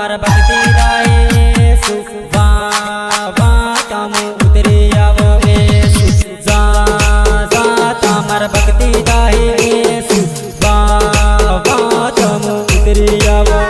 तामर भक्ति राये सु वा वा तम उतरे आवो सु जा जा तामर भक्ति राये सु वा वा तम उतरे आवो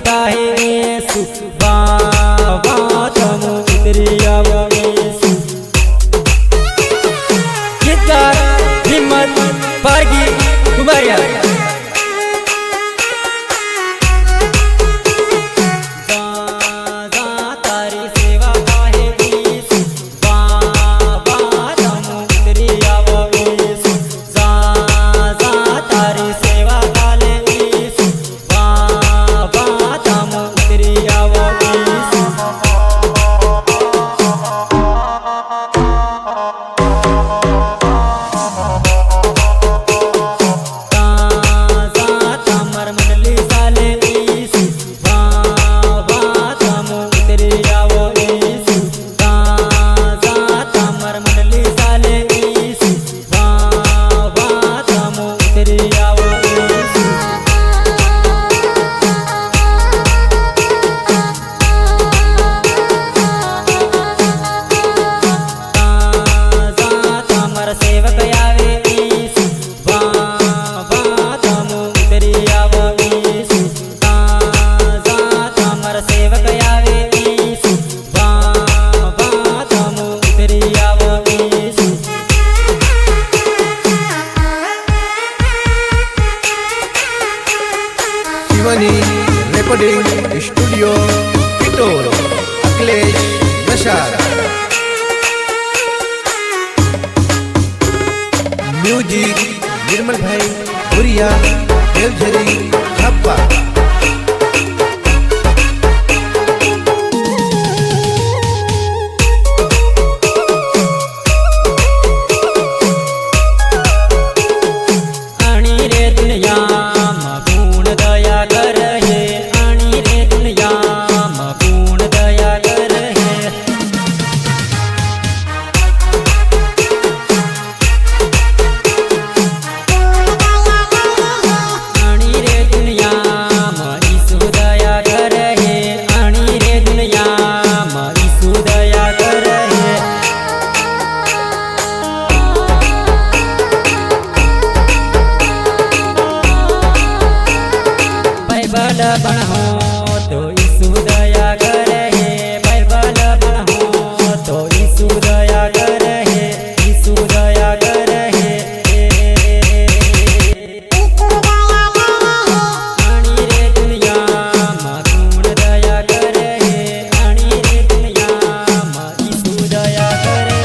दाहे येसु वाह वाह तमु उतरी आवो येसु गीतकार Himmat Pargi Kumariya recording studio Pitor Akhilesh Nashar music Nirmal भाई भुरिया देवझरी छप्पा बण हो तो ईसु दया करे बाइबल बण हो तो ईसु दया करे ईसु दया करे आनी रे दुनिया मा गुण दया करे आनी रे दुनिया मा ईसु दया करे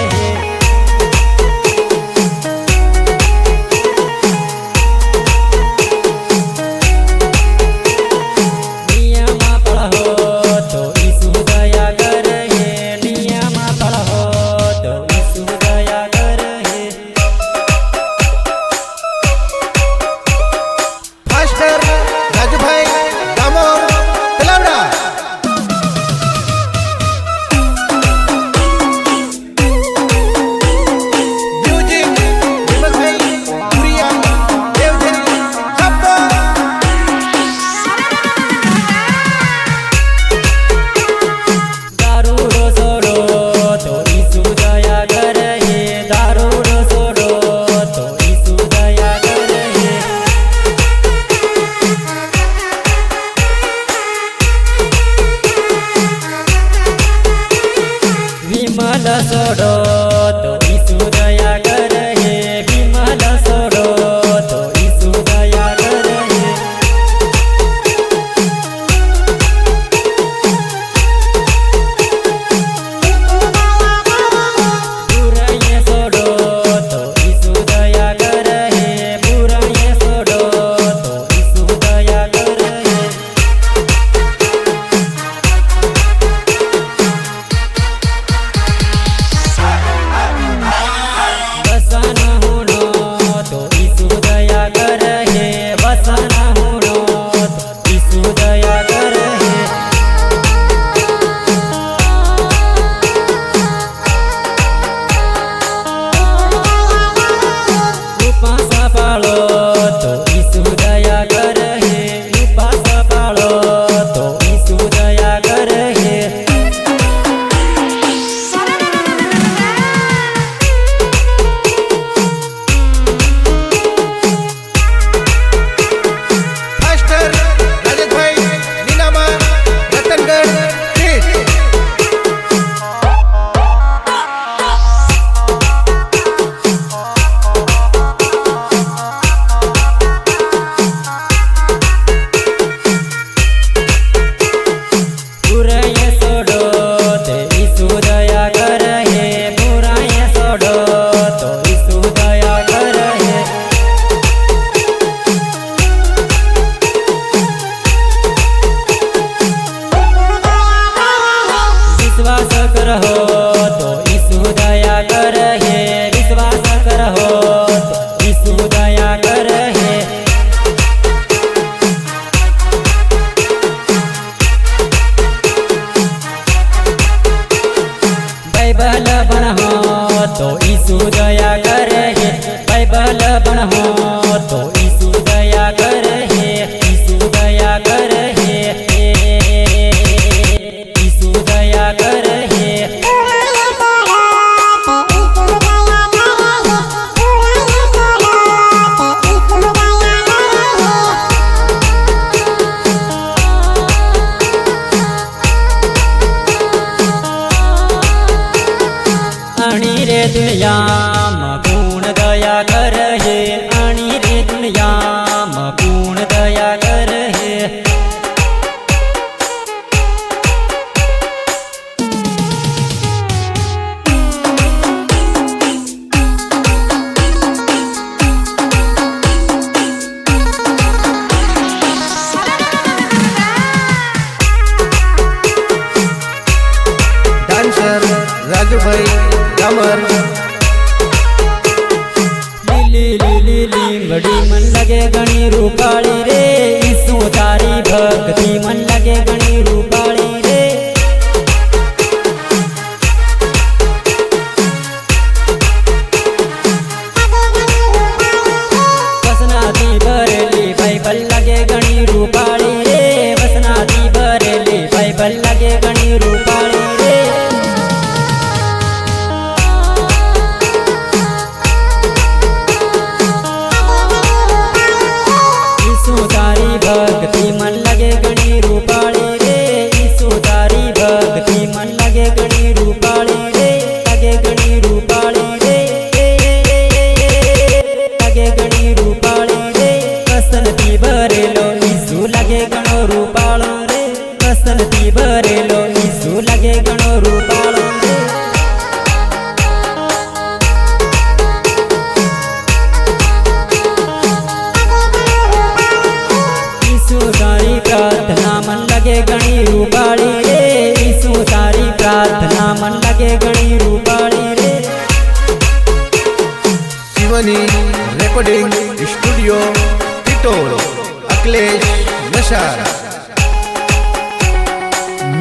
अखिलेश नशार।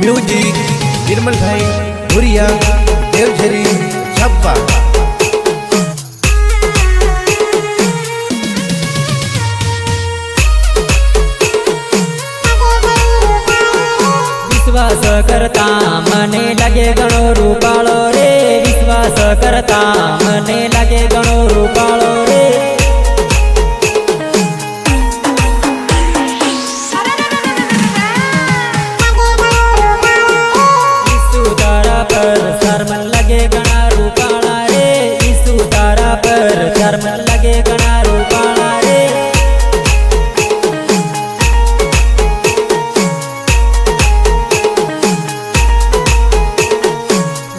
म्यूजिक निर्मल भाई भुरिया देवझरी छापा। विश्वास करता मने लगे गणो रूपाळो रे, विश्वास करता मने लगे गणो रूपाळो रे। ईसु तारा पर शर्मन लगे गणा रूपाळा रे, ईसु तारा पर शर्मन लगे गणा रूपाळा रे।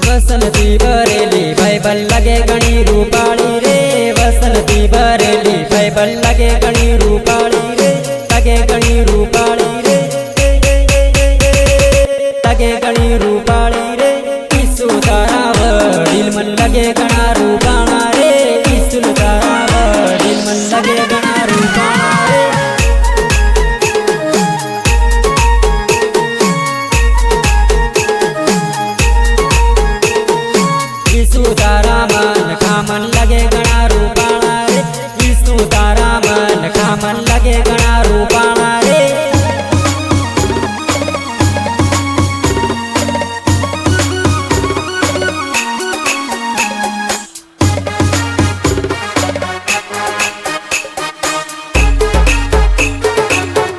वसंती भरेली बाइबल लगे गणी रूपाली रे, वसंती भरेली बाइबल लगे गणी रूपाली रे, लगे गणी रूपाली रे, लगे गणी रूपाली रे। ईसु तारा वडील मन लगे गणा रूपाणा रे, ईसु तारा वडील मन लगे गणा रूपाणा रे। ईसु तारा मन खामन लगे गणा रूपाणा रे, ईसु तारा मन खामन लगे गणा रूपाणा रे।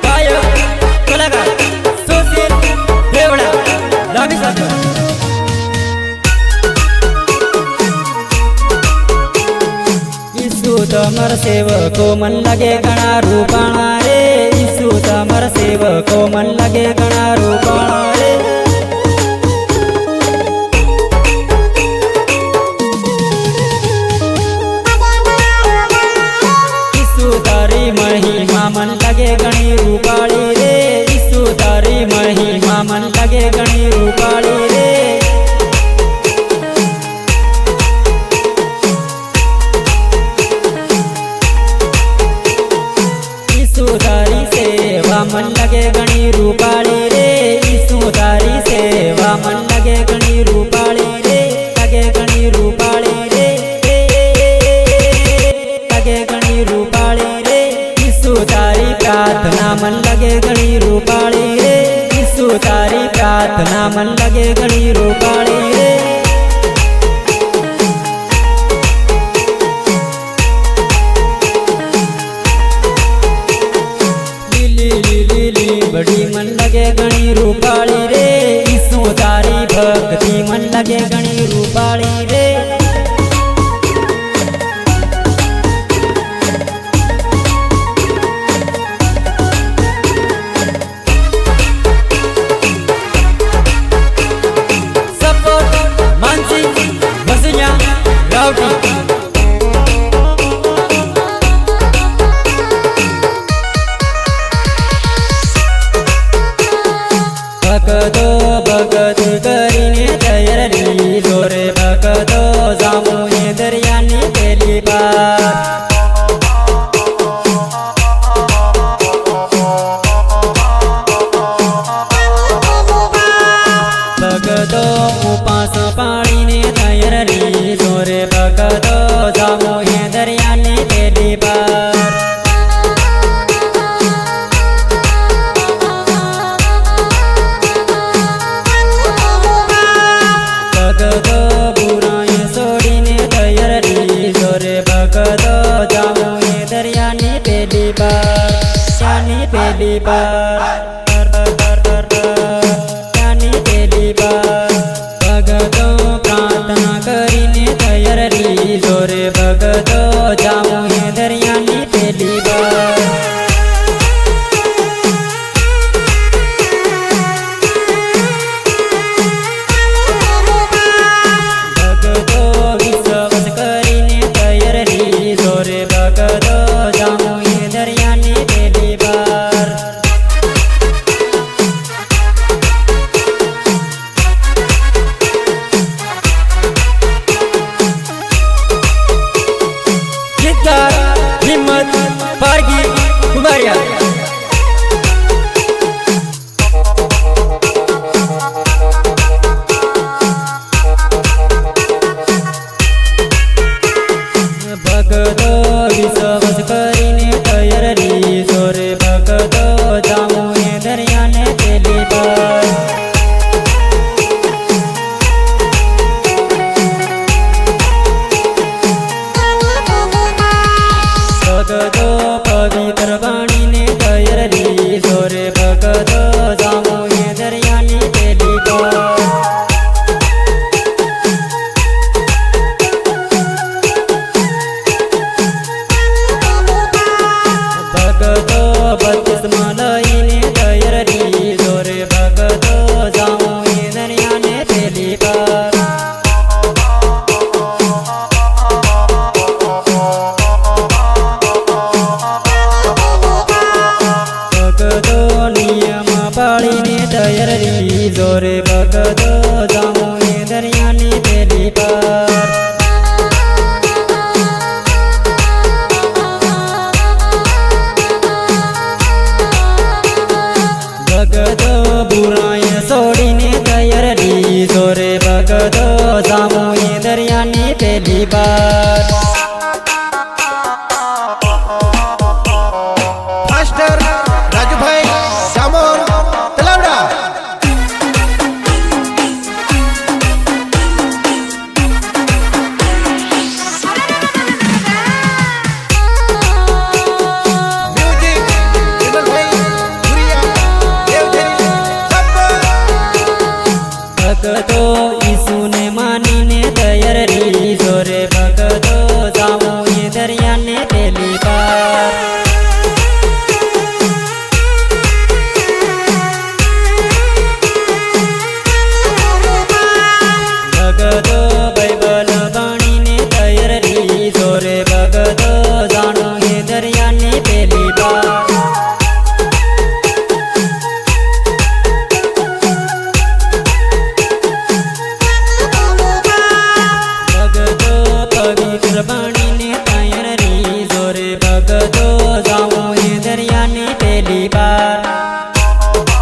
गायक कलाकार सुशील देवड़ा लांबी साथी। ईसु तमर सेवको मन लगे गणा रूपाणा रे, ईसु तमर सेवको मन लगे गणा रूपाणा रे। ईसु तारी महिमा मन लगे गणी रूपाली रे, ईसु तारी महिमा मन लगे गणी रूपाली रे। ईसु तारी सेवा मन लगे गणी रूपाली रे, ईसु तारी सेवा मन लगे गणी रूपाली रे, लगे गणी रूपाली रे, लगे गणी रूपाली रे। ईसु तारी प्रार्थना मन लगे गणी रूपाली रे, ईसु तारी प्रार्थना मन लगे गणी रूपाली रे। बड़ी मन लगे गणी रूपाली रे, ईसु तारी भक्ति मन लगे गणी रूपाली रे। सपोर्ट मानसी बसिया राउटी। भगतो भगत करीने तैयारी जोरे, भगतो जामू ये दरियानी पहली बार। भगतो उपास पानी ने तैयारी जोरे, भगतो जामू ये दरियानी पहली बार। भगतो बुराई सोड़ीने तैयारी जोरे, भगतो जामू ये दरियानी पहली बार, यानी पहली बार, यानी पहली बार। भगतो प्रार्थना करीने तैयारी जोरे, भगतो जामू ये दरियानी पहली बार। भगतो जामू ये दरियानी पहली बार। પાર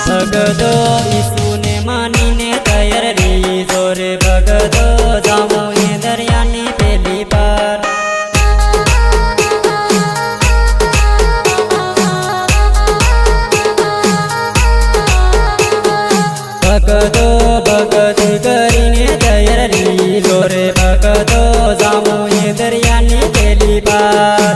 ભગતો ઈસુને માનીને તૈયાર રીજો રે ભગતો જામો એ દરિયાની પેલી પાર ભગતો ભગત કરીને તૈયાર રીજો રે ભગતો જામો એ દરિયાની પેલી પાર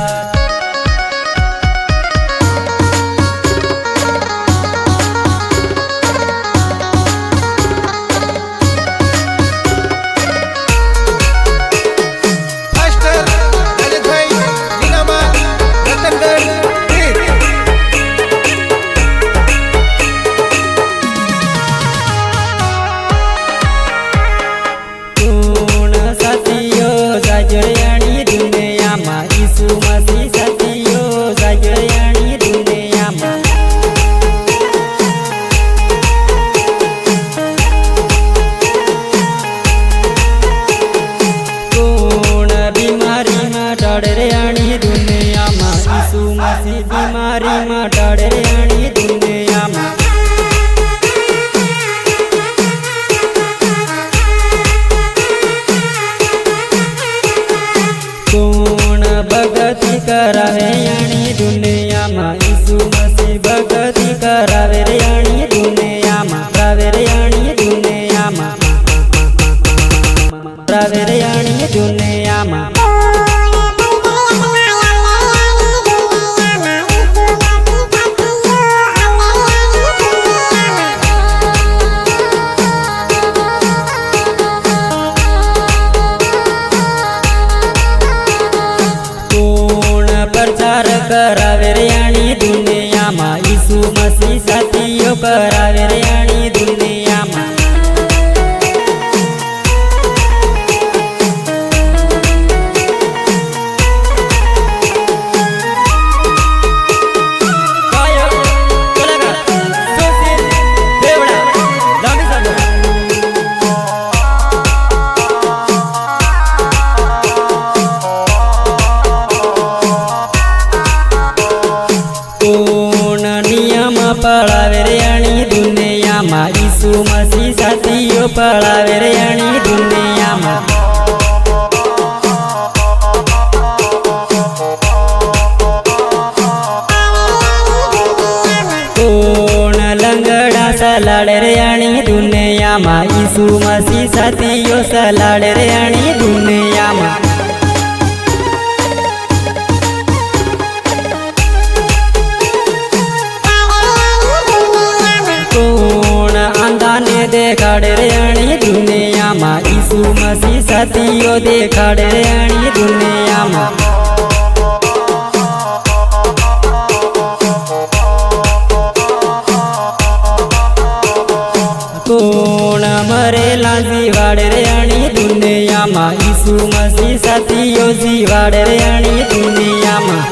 માસ્ટર લલિતભાઈ નીનામા રતનગઢ રીત. પૂર્ણ સતીઓ જાગરયાણી દુનિયામાં ઈસુ મસી સતીઓ જાગરયાણી દુનિયામાં પૂર્ણ બીમારીમાં ટાળરયાણી દુનિયામાં ઈસુ મસી બીમારીમાં ટાળરયાણી દુનિયામાં કોણ ભગતિ કરાવે યાણી દુનિયામાં ઈસુ મસી ભગતિ કરાવે રે યાણી દુનિયામાં કરાવે રે યાણી દુનિયામાં કરાવે રે યાણી દુનિયામાં કોણ પ્રચાર કરાવે રે યાણી દુનિયામાં ઈસુ મસી સાથીઓ કરાવે રે યાણી દુનિયામાં ગાયક, કલાકાર, સુશીલ દેવડા, લાંબી સાગર. કોણ નિયમ પળાવે રે યાણી દુનિયામાં ઈસુ મસી સાથીઓ પળાવે રે યાણી દુનિયામાં કોણ લંગડા સલાડે રે યાણી દુનિયામાં ઈસુ મસી સાથીઓ સલાડે રે યાણી દુનિયામાં કોણ આંધાને દેખાડે રે યાણી દુનિયામાં ઈસુ મસી સાથીઓ દેખાડે રે યાણી દુનિયામાં કોણ મરેલા જીવાડે રે યાણી દુનિયામાં ઈસુ મસી સાથીઓ જીવાડે રે યાણી દુનિયામાં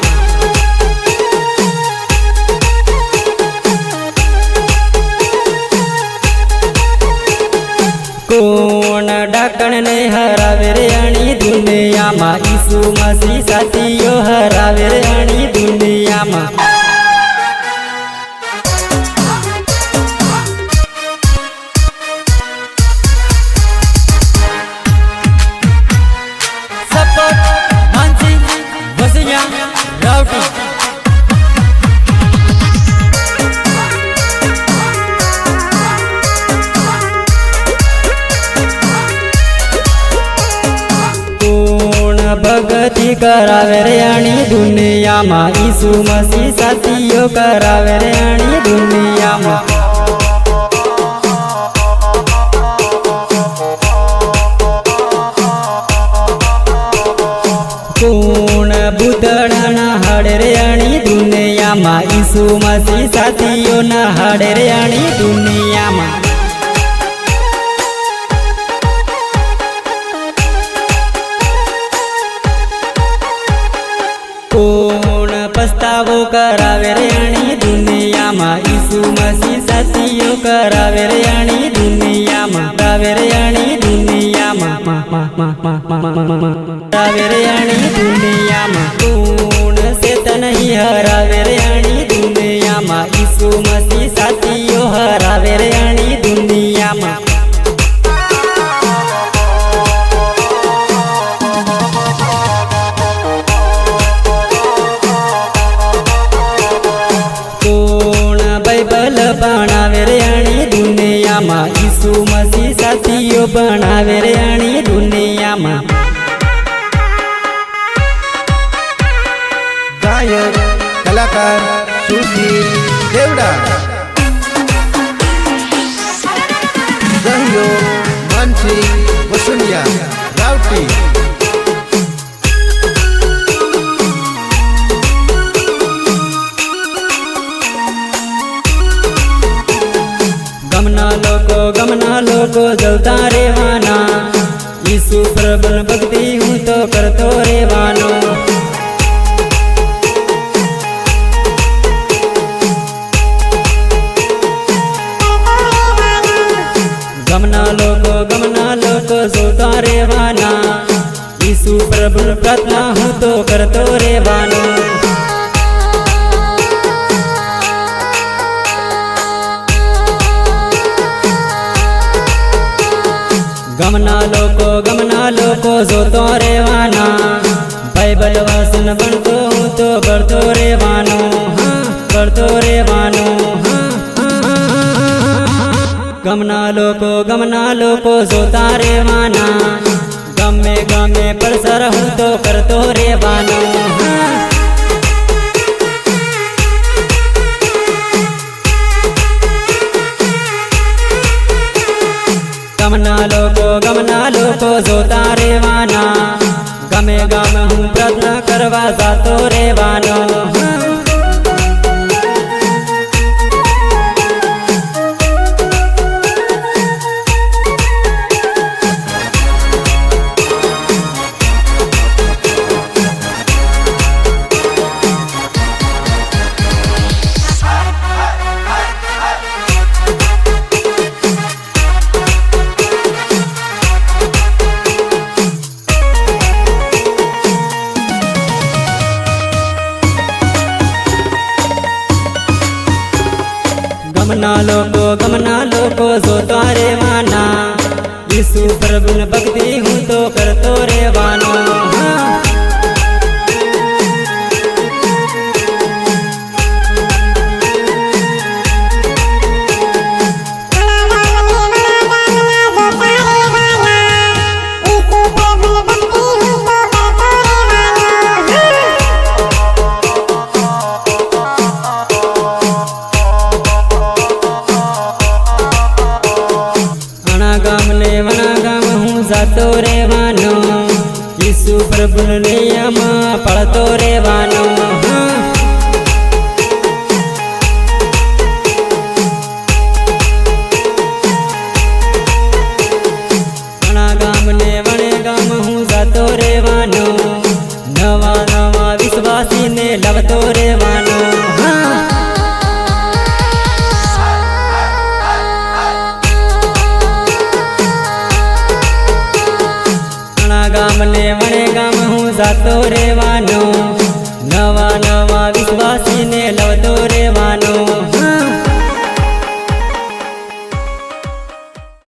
કોણ ડાકણને હરાવે રે યાણી દુનિયામાં ઈસુ મસી સાથીઓ હરાવે રે યાણી દુનિયામાં સપોર્ટ માનસિંહ વસિયા રાવટી કોણ ભગતિ કરાવે રે યાણી દુનિયામાં ઈસુ મસી સાથીઓ કરાવે રે યાણી દુનિયામાં કોણ બુધડાના હાડે રે યાણી દુનિયામાં ઈસુ મસી સાથીઓ ના હાડે રે યાણી દુનિયામાં કોણ પસ્તાવો કરાવે રે યાણી દુનિયા દુનિયામાં ઈસુ મસી સતીયો કરાવે રે આણી દુનિયામાં કરાવે રે આણી દુનિયામાં કરાવે રે આણી દુનિયામાં ગુણ સે તનહી હરાવે રે આણી દુનિયામાં ઈસુ મસી સતીયો હરાવે રે આણી દુનિયામાં ભણાવે રે આણી દુનિયામાં ઈસુ મસી સાથીઓ ભણાવે રે આણી દુનિયામાં ગાયક કલાકાર સુધીર દેવડા સહયોગ માનસિંહ વસુનિયા રાવટી ગમના લોકો જલતા રહેવાના ઈસુ પ્રભુ ભક્તિ હું તો કરતો રહેવાનો ગમના લોકો જોતા રહેવાના ઈસુ પ્રભુ પ્રાર્થના હું તો કરતો રહેવાનો ગમના લોકો જોતો રહેવાના બાઇબલ વાસન ભણતો હું તો કરતો રહેવાનો કરતો રહેવાનો ગમના લોકો જોતા રહેવાના ગમે પ્રસાર હું તો કરતો રહેવાનો ગમના લોકો જોતા રહેવાના ગમે હું પ્રાર્થના કરવા જાતો રહેવાનો ગમના લોકો જોતા રહેવાના ઈસુ પ્રભુ ભક્તિ હું તો કરતો રહેવાનો જાતો રહેવાનો ઈસુ પ્રભુ નિયમ પાળતો રહેવાનો વણે ગામ હું જાતો રહેવાનો નવા વિશ્વાસીને લવતો રહેવાનો વણે ગામ હું જાતો રહેવાનો નવા વિશ્વાસીને લવતો રહેવાનો